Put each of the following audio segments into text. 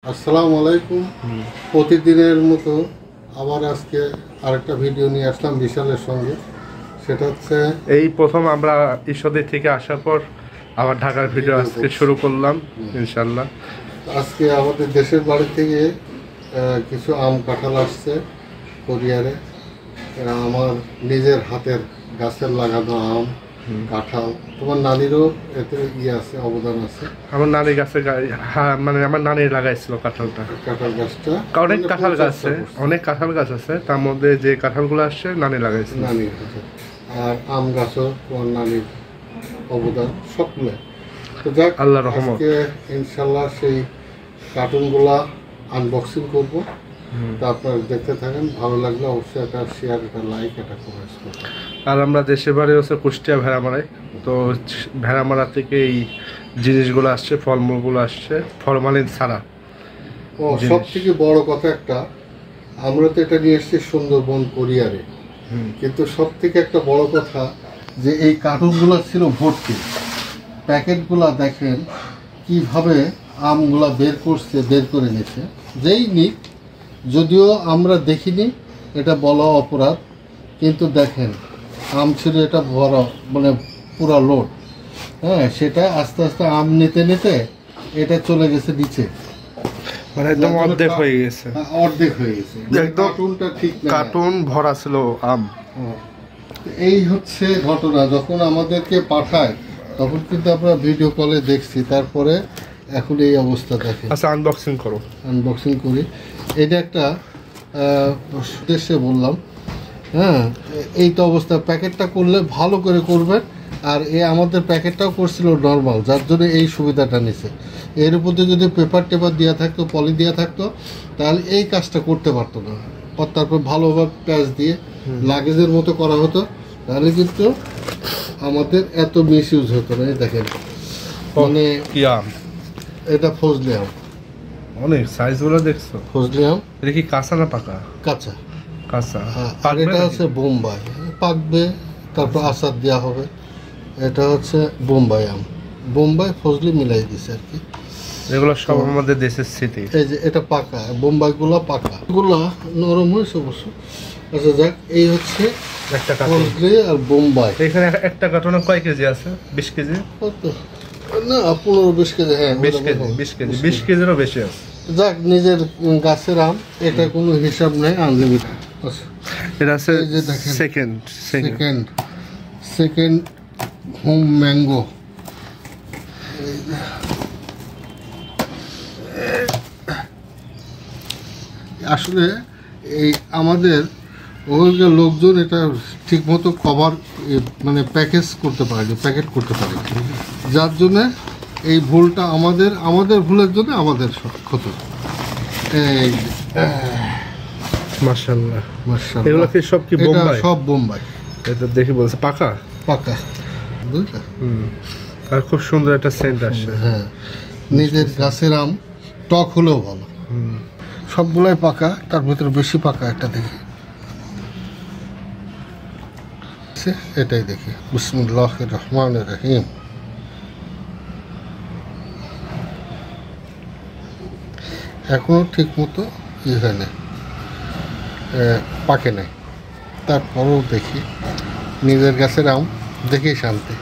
আসসালামু আলাইকুম। প্রতিদিনের মতো আবার আজকে আরেকটা ভিডিও নিয়ে আসলাম বিশালের সঙ্গে। সেটা হচ্ছে এই প্রথম আমরা ঈশ্বরদী থেকে আসার পর আবার ঢাকার ভিডিও আজকে শুরু করলাম ইনশাল্লাহ। আজকে আমাদের দেশের বাড়ি থেকে কিছু আম কাঁঠাল আসছে কোরিয়ারে। আমার নিজের হাতের গাছের লাগানো আম কাঁঠাল। তোমার নানিরও এতে আছে, অবদান আছে। আমার নানি গাছে মানে আমার নানি লাগাইছিল কাঁঠালটা, কাঁঠাল গাছটা। অনেক কাঁঠাল গাছ আছে, অনেক কাঁঠাল গাছ আছে, তার মধ্যে যে কাঁঠালগুলো আসছে নানি লাগাইছে। নানি আর আম গাছও তোমার নানির অবদান সব মিলে। তো যাক, আল্লাহর রহমত। আজকে ইনশাল্লাহ সেই কার্টুনগুলা আনবক্সিং করব। তা আপনারা দেখতে থাকেন, ভালো লাগলে অবশ্যই একটা শেয়ার, একটা লাইক, একটা কমেন্টস করবেন। আর আমরা দেশের বাড়ি হচ্ছে কুষ্টিয়া ভেড়ামারায়। তো ভেড়ামারা থেকে এই জিনিসগুলো আসছে, ফলমূলগুলো আসছে ফরমালিন ছাড়া। ও সব থেকে বড় কথা একটা, আমরা তো এটা নিয়ে এসেছি সুন্দরবন কোরিয়ারে, কিন্তু সব থেকে একটা বড় কথা যে এই কার্টুনগুলো ছিল ভর্তি। প্যাকেটগুলা দেখেন কিভাবে আমগুলা বের করে নিচ্ছে। যেই নিক, যদিও আমরা দেখিনি, এটা বলা অপরাধ, কিন্তু দেখেন আম ছিল এটা বড়, মানে পুরা লোড। হ্যাঁ, সেটা আস্তে আস্তে আম নিতে নিতে এটা চলে গেছে নিচে, মানে একদম অর্ধেক হয়ে গেছে। অর্ধেক হয়ে গেছে, একদম কার্টুনটা ঠিক না। কার্টুন ভরা ছিল আম। এই হচ্ছে ঘটনা। যখন আমাদেরকে পাঠায় তখন কিন্তু আমরা ভিডিও কলে দেখছি, তারপরে এখন এই অবস্থা দেখে। আচ্ছা, আনবক্সিং করো। আনবক্সিং করি। এটা একটা উদ্দেশ্যে বললাম। হ্যাঁ, এই তো অবস্থা। প্যাকেটটা করলে ভালো করে করবেন। আর আমাদের প্যাকেটটাও করছিল নর্মাল, যার জন্য এই সুবিধাটা নিছে। এর উপর যদি পেপার টেপার দেওয়া থাকতো, পলি দেওয়া থাকতো, তাহলে এই কাজটা করতে পারতো না। তারপর ভালোভাবে প্যাচ দিয়ে লাগেজের মতো করা হতো, তাহলে কিন্তু আমাদের এত মিস ইউজ হতো না। এই দেখেন, মানে কি আম? এটা ফজলি আম। অনেক সাইজগুলো দেখছো? ফজলি আম। এটা কি কাঁচা না পাকা? কাঁচা। কাঁচা। আর এটা হচ্ছে বোম্বাই, পাকবে, তারপর আচার দেওয়া হবে। এটা হচ্ছে বোম্বাই আম, বোম্বাই ফজলি মিলাই দিছে আর কি। এগুলো সব আমাদের দেশের স্মৃতি। এই যে এটা পাকা, বোম্বাইগুলো পাকা, এগুলো নরম হয়েছে অবশ্য। আচ্ছা যাক, এই হচ্ছে একটা কার্টুন ফজলি আর বোম্বাই। এখানে একটা কার্টুনে কয় কেজি আছে? 20 কেজি না, 15-20 কেজি। হ্যাঁ, 20 কেজি, 20 কেজি, 20 কেজিরও বেশি আছে। যাক, নিজের গাছের আম, এটা কোনো হিসাব নেই, আনলিমিটেড। আচ্ছা, এটা আছে এই যে দেখেন, সেকেন্ড হোম ম্যাঙ্গো। আসলে এই আমাদের ওখানকার লোকজন এটা ঠিকমতো কভার, মানে প্যাকেজ করতে পারেনি, প্যাকেট করতে পারেনি, যার জন্যে এই ভুলটা আমাদের ভুলের জন্য আমাদের ক্ষতি। এই মাশাআল্লাহ, মাশাআল্লাহ। এগুলো কি সব কি বোম্বাই? সব বোম্বাই। এটা দেখি বলছে পাকা পাকা, বুঝলে? আর খুব সুন্দর একটা সেন্ট আসছে। হ্যাঁ, নিজের গাছের আম, টক হলেও ভালো। সবগুলাই পাকা, তার ভিতরে বেশি পাকা একটা দেখি, এটাই দেখি। বিসমিল্লাহির রহমানির রহিম। এখনো ঠিক মতো হয় না, পাকে নাই, তারপরেও দেখি। নিজের গাছের আম দেখেই শান্তি।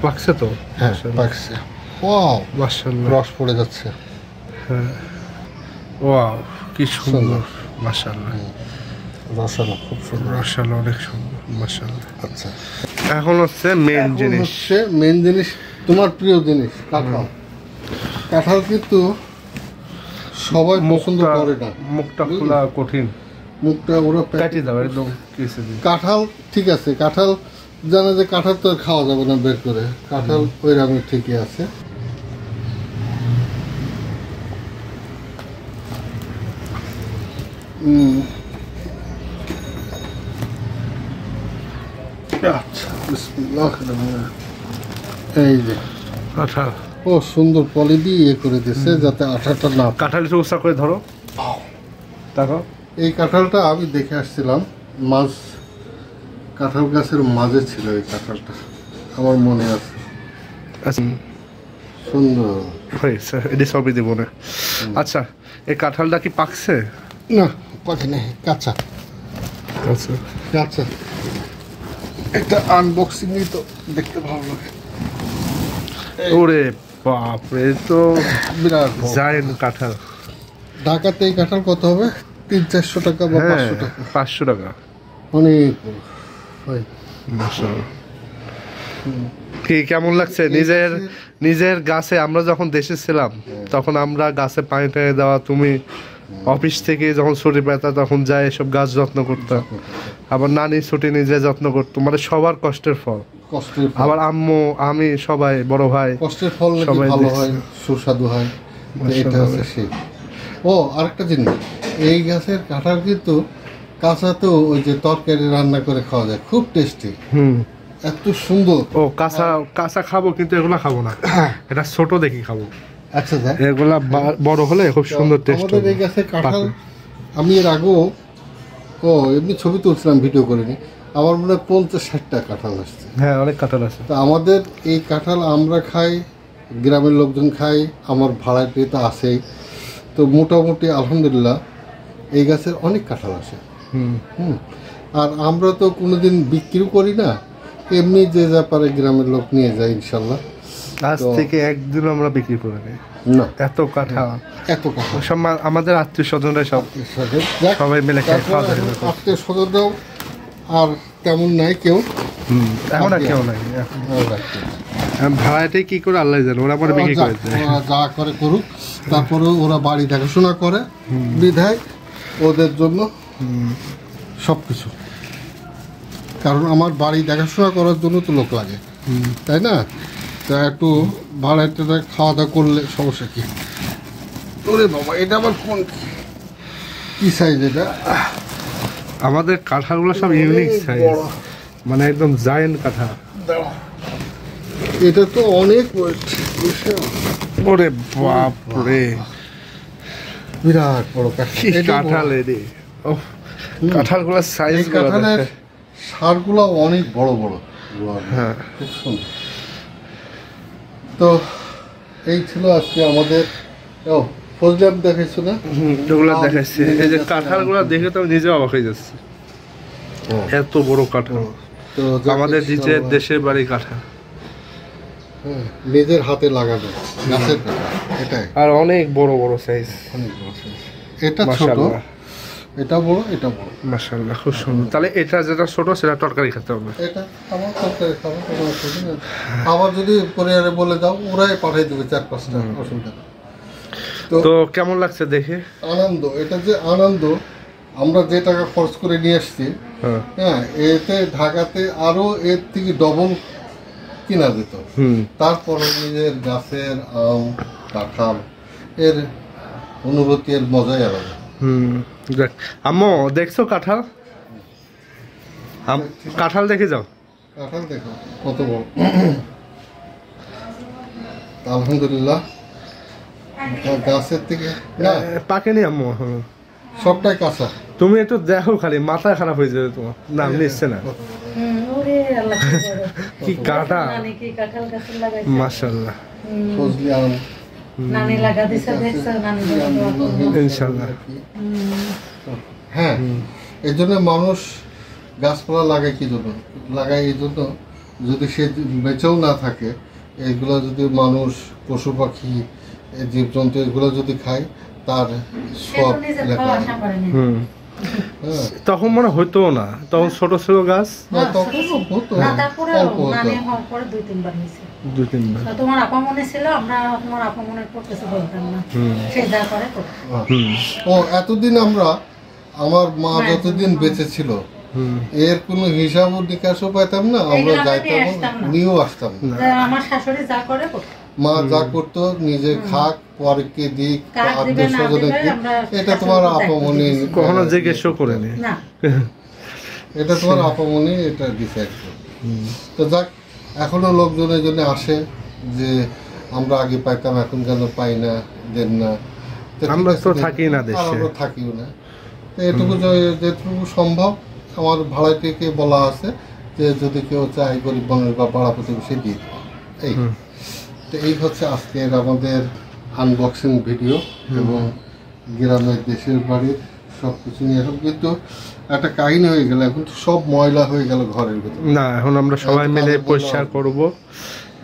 পাকছে তো? হ্যাঁ, পাকছে। ওয়াও, মাশাআল্লাহ, রস পড়ে যাচ্ছে। হ্যাঁ, ওয়াও, কি সুন্দর। মাশাআল্লাহ, রসালো, খুব সুন্দর, রসালো, অনেক সুন্দর। মাশাআল্লাহ। আচ্ছা, এখন হচ্ছে মেইন জিনিস, মেইন জিনিস, তোমার প্রিয় জিনিস কাঁঠাল। কাঁঠাল কিন্তু সবাই পছন্দ করে না, মুখটা খোলা কঠিন, মুখটা ওরা কাটি দাও একদম। কাঁঠাল ঠিক আছে, কাঁঠাল জানা যে কাঁঠাল তো আর খাওয়া যাবে না বের করে, কাঁঠাল ওই রকমের ঠিকই আছে। আচ্ছা, এই যে কাঁঠাল, ও সুন্দর পলি দিয়ে করে দিচ্ছে যাতে আঠাটা না। কাঁঠাল একটু উঁচা করে ধরো, দেখো। এই কাঁঠালটা আমি দেখে আসছিলাম, কাঁঠাল গাছের মাঝে ছিল এই কাঁঠালটা, আমার মনে আছে। সুন্দর হয়েছে, এটি সবই দিব না। আচ্ছা, এই কাঁঠালটা কি পাকছে? না পাখি নেই, কাঁচা আচ্ছা, কাঁচা। একটা আনবক্সিং তো দেখতে ভালো লাগে। ওরে বাপরে, তো বিরাট বড়। জায়েন্ট কাঁঠাল। ঢাকাতে এই কাঁঠাল কত হবে? 300-400 টাকা বা হ্যাঁ, 500 টাকা। 500 টাকা। অনেক বড়। হয়। মাশাআল্লাহ। কি কেমন লাগছে নিজের গাছে? আমরা যখন দেশে ছিলাম তখন আমরা গাছে পানি টানি দেওয়া, তুমি অফিস থেকে যখন ছুটি পেতা তখন যায় এসব গাছ যত্ন করতাম, আবার নানি ছুটি নিজে যত্ন করতো, মানে সবার কষ্টের ফল। কষ্টের ফল। আবার আম্মু, আমি, সবাই, বড় ভাই, কষ্টের ফল নাকি সবাই ভালো দেখছে। হয়, সুস্বাদু হয়। তো এটা হচ্ছে সেই। ও আরেকটা জিনিস, এই গাছের কাঁঠাল কিন্তু কাঁচাতেও ওই যে তরকারি রান্না করে খাওয়া যায়, খুব টেস্টি, এত সুন্দর। ও কাঁচা কাঁচা খাবো, কিন্তু এগুলা খাবো না, এটা ছোট দেখি খাবো। আচ্ছা যাক, এগুলা বড় হলে খুব সুন্দর টেস্ট আমাদের এই গাছের কাঁঠাল আমি এর আগেও এমনি ছবি তুলছিলাম, ভিডিও করিনি। আমার মনে হয় 50-60টা কাঁঠাল আসছে। হ্যাঁ, অনেক কাঁঠাল আছে। তা আমাদের এই কাঁঠাল আমরা খাই, গ্রামের লোকজন খাই, আমার ভাড়াটিয়ে তো আসেই। তো মোটামুটি আলহামদুলিল্লাহ এই গাছের অনেক কাঁঠাল আসে। হুম। আর আমরা তো কোনোদিন বিক্রিও করি না, এমনি যে যা পারে গ্রামের লোক নিয়ে যায় ইনশাল্লাহ। আজ থেকে একদিন আমরা বিক্রি করে নিই, না এত কাঁঠাল। এত কাঁঠাল সব আমাদের আত্মীয় স্বজনরা সব সবাই মিলে খায়, খাওয়া দাওয়া করে। আত্মীয় স্বজনরাও আর তেমন নাই কেউ। এখন আর কেউ নাই। ভাড়াটাই কি করে আল্লাহ জানে, ওরা পরে বিক্রি করে দেয়। ওরা যা করে করুক, তারপরে ওরা বাড়ি দেখাশোনা করে বিধায় ওদের জন্য সবকিছু। কারণ আমার বাড়ি দেখাশোনা করার জন্য তো লোক লাগে, তাই না? তা একটু ভাড়াটা খাওয়া দাওয়া করলে সমস্যা কি? ওরে বাবা, এটা আবার কোন কি সাইজ? এটা আমাদের কাঁঠালগুলো সব ইউনিক সাইজ, মানে একদম জায়েন্ট কাঁঠাল। এটা তো অনেক ওয়েট। ওরে বাপ রে, বিরাট বড় কি কাঁঠাল রে! ও কাঁঠালগুলোর সাইজ, কাঁঠালের সারগুলো অনেক বড় বড়। হ্যাঁ, খুব সুন্দর। তো এই ছিল আজকে আমাদের। ফজলাম দেখাইছো না? এগুলো দেখাচ্ছি। এই যে কাঁঠালগুলো দেখে তো নিজে অবাক হয়ে যাচ্ছে, এত বড় কাঁঠাল। তো আমাদের নিজের দেশের বাড়ি কাঁঠাল, নিজের হাতে লাগানো গাছের কাঁঠাল, এটাই। আর অনেক বড় বড় সাইজ। অনেক বড় সাইজ। এটা ছোট, মাশাআল্লাহ, এটা বড়, এটা বড়। মাশাআল্লাহ, খুব সুন্দর। তাহলে এটা যেটা ছোট সেটা তরকারি খেতে হবে। এটা আমার তরকারি খাবো, কোনো অসুবিধা নেই। আবার যদি পরিবারে বলে দাও, ওরাই পাঠিয়ে দেবে 4-5টা, অসুবিধা নেই। তো কেমন লাগছে দেখে? আনন্দ, এটা যে আনন্দ, আমরা যে টাকা খরচ করে নিয়ে আসছি, হ্যাঁ, এতে ঢাকাতে আরো এর থেকে ডবল কিনা যেত। তারপরে নিজের গাছের আম, কাঁঠাল, এর অনুভূতি, এর মজাই আলাদা। দেখ আম্মু, দেখছো কাঁঠাল? কাঁঠাল দেখে যাও। কাঁঠাল দেখো কত বড়। আলহামদুলিল্লাহ গাছের থেকে না পাকেনি আম্মু, সবটাই কাঁচা। তুমি একটু দেখো, খালি মাথা খারাপ হয়ে যাবে তোমার। নাম নিচ্ছে না, কি কাঁঠাল! মাশাআল্লাহ, ফজলি আম নানি লাগা দিছে, দেখছো নানি? ইনশাআল্লাহ। হ্যাঁ, এই জন্য মানুষ গাছপালা লাগায় কি জন্য? লাগায় এই জন্য, যদি সে বেঁচেও না থাকে, এগুলো যদি মানুষ, পশু পাখি, জীবজন্তু এগুলো যদি খায়, তার সব লেখা। তখন মনে হইতো না, তখন ছোট ছোট গাছ। দুই-তিনবার তোমার আপা মনে ছিল, আমরা তোমার আপা মনে করতেছে বলতাম না, সে যা করে করতো। ও এতদিন আমরা, আমার মা যতদিন বেঁচে ছিল, এর কোনো হিসাব নিকাশও পাইতাম না, আমরা যাইতাম নিয়েও আসতাম না। আমার শাশুড়ি যা করে করতো, মা যা করতো নিজে খাক, পরকে দিক, আত্মীয় স্বজনের দিক, এটা তোমার আপামনি কখনো জিজ্ঞেসও করেনি। এটা তোমার আপামনি এটা ডিসাইড করে। তো যাক, এখনো লোকজনের জন্য আসে যে আমরা আগে পাইতাম, এখন কেন পাই না, দেন না। আমরা তো থাকি না দেশে, আমরা থাকিও না। তো এটুকু যেটুকু সম্ভব আমার ভাড়াটিকে বলা আছে যে যদি কেউ চায় গরিব মানুষ বা পাড়া প্রতিবেশী দিয়ে এই। তো এই হচ্ছে আজকের আমাদের আনবক্সিং ভিডিও এবং গ্রামের দেশের বাড়ির সব কিছু নিয়ে এখন কিন্তু একটা কাহিনী হয়ে গেল, এখন তো সব ময়লা হয়ে গেল ঘরের ভিতরে। না, এখন আমরা সবাই মিলে পরিষ্কার করব।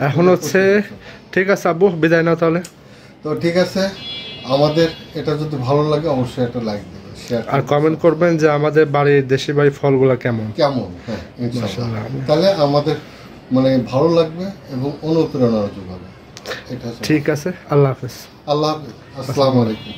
এখন হচ্ছে ঠিক আছে আব্বু, বিদায় নাও তাহলে। তো ঠিক আছে, আমাদের এটা যদি ভালো লাগে অবশ্যই একটা লাইক দেবেন, শেয়ার আর কমেন্ট করবেন যে আমাদের বাড়ির দেশি বাড়ির ফলগুলা কেমন। হ্যাঁ ইনশাআল্লাহ, তাহলে আমাদের মানে ভালো লাগবে এবং অনুপ্রেরণা যোগাবে। এটা ঠিক আছে, আল্লাহ হাফেজ। আল্লাহ হাফেজ, আসসালামু আলাইকুম।